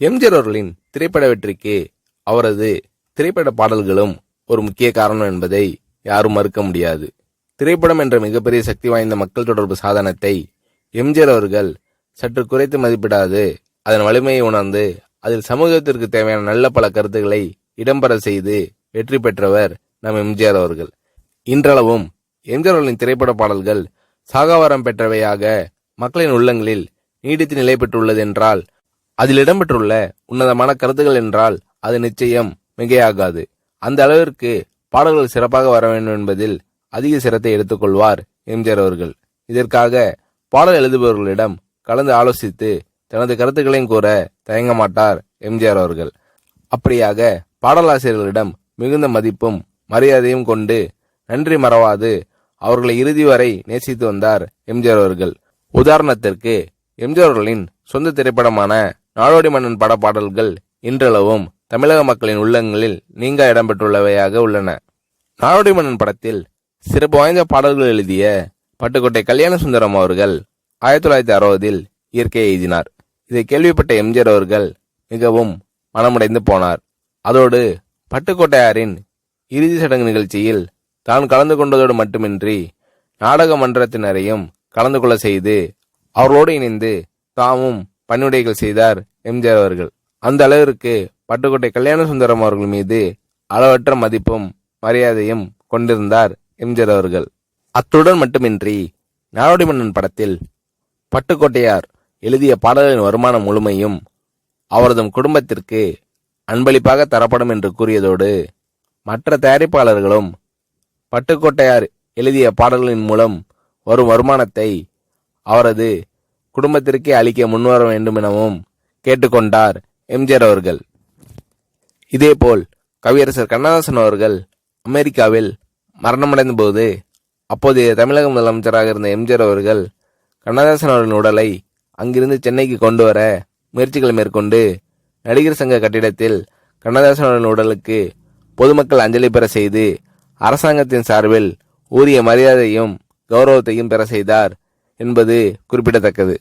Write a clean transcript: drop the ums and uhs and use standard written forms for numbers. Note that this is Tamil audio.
எம்ஜிஆர் அவர்களின் திரைப்பட வெற்றிக்கு அவரது திரைப்பட பாடல்களும் ஒரு முக்கிய காரணம் என்பதை யாரும் மறுக்க முடியாது. திரைப்படம் என்ற மிகப்பெரிய சக்தி வாய்ந்த மக்கள் தொடர்பு சாதனத்தை எம்ஜிஆர் அவர்கள் சற்று குறைத்து மதிப்பிடாது அதன் வலிமையை உணர்ந்து அதில் சமூகத்திற்கு தேவையான நல்ல பல கருத்துக்களை இடம்பெற செய்து வெற்றி பெற்றவர் நம் எம்ஜிஆர் அவர்கள். இன்றளவும் எம்ஜிஆர் அவர்களின் திரைப்பட பாடல்கள் சாகாவரம் பெற்றவையாக மக்களின் உள்ளங்களில் நீடித்து நிலை பெற்றுள்ளது என்றால், அதில் இடம்பெற்றுள்ள உன்னதமான கருத்துக்கள் என்றால் அது நிச்சயம் மிகையாகாது. அந்த அளவிற்கு பாடல்கள் சிறப்பாக வர வேண்டும் என்பதில் அதிக சிரத்தை எடுத்துக்கொள்வார் எம்ஜிஆர் அவர்கள். இதற்காக பாடல் எழுதுபவர்களிடம் கலந்து ஆலோசித்து தனது கருத்துக்களையும் கூற தயங்க மாட்டார் எம்ஜிஆர் அவர்கள். அப்படியாக பாடலாசிரியர்களிடம் மிகுந்த மதிப்பும் மரியாதையும் கொண்டு நன்றி மறவாது அவர்களை இறுதி வரை நேசித்து வந்தார் எம்ஜிஆர் அவர்கள். உதாரணத்திற்கு எம்ஜிஆர் அவர்களின் சொந்த திரைப்படமான நாடோடி மன்னன் பட பாடல்கள் இன்றளவும் தமிழக மக்களின் உள்ளங்களில் நீங்க இடம்பெற்றுள்ளவையாக உள்ளன. நாடோடி மன்னன் படத்தில் சிறப்பு வாய்ந்த பாடல்கள் எழுதிய பட்டுக்கோட்டை கல்யாண சுந்தரம் அவர்கள் 1960 இயற்கையை எழுதினார். இதை கேள்விப்பட்ட எம்ஜிஆர் அவர்கள் மிகவும் மனமுடைந்து போனார். அதோடு பட்டுக்கோட்டையாரின் இறுதி சடங்கு நிகழ்ச்சியில் தான் கலந்து கொண்டதோடு மட்டுமின்றி நாடக மன்றத்தினரையும் கலந்து கொள்ள செய்து அவர்களோடு இணைந்து தாமும் பணிவுடைகள் செய்தார் எம்ஜிஆர் அவர்கள். அந்த அளவிற்கு பட்டுக்கோட்டை கல்யாண சுந்தரம் அவர்கள் மீது அளவற்ற மதிப்பும் மரியாதையும் கொண்டிருந்தார் எம்ஜிஆர் அவர்கள். அத்துடன் மட்டுமின்றி நாடோடி மன்னன் படத்தில் பட்டுக்கோட்டையார் எழுதிய பாடல்களின் வருமானம் முழுமையும் அவரது குடும்பத்திற்கு அன்பளிப்பாக தரப்படும் என்று கூறியதோடு மற்ற தயாரிப்பாளர்களும் பட்டுக்கோட்டையார் எழுதிய பாடல்களின் மூலம் வரும் வருமானத்தை அவரது குடும்பத்திற்கே அளிக்க முன்வர வேண்டும் எனவும் கேட்டுக்கொண்டார் எம்ஜிஆர் அவர்கள். இதேபோல் கவியரசர் கண்ணதாசன் அவர்கள் அமெரிக்காவில் மரணமடைந்த போது அப்போதைய தமிழக முதலமைச்சராக இருந்த எம்ஜிஆர் அவர்கள் கண்ணதாசன் அவர்களின் உடலை அங்கிருந்து சென்னைக்கு கொண்டு வர முயற்சிகளை மேற்கொண்டு நடிகர் சங்க கட்டிடத்தில் கண்ணதாசன் அவர்களின் உடலுக்கு பொதுமக்கள் அஞ்சலி பெற செய்து அரசாங்கத்தின் சார்பில் உரிய மரியாதையும் கௌரவத்தையும் பெற செய்தார் என்பது குறிப்பிடத்தக்கது.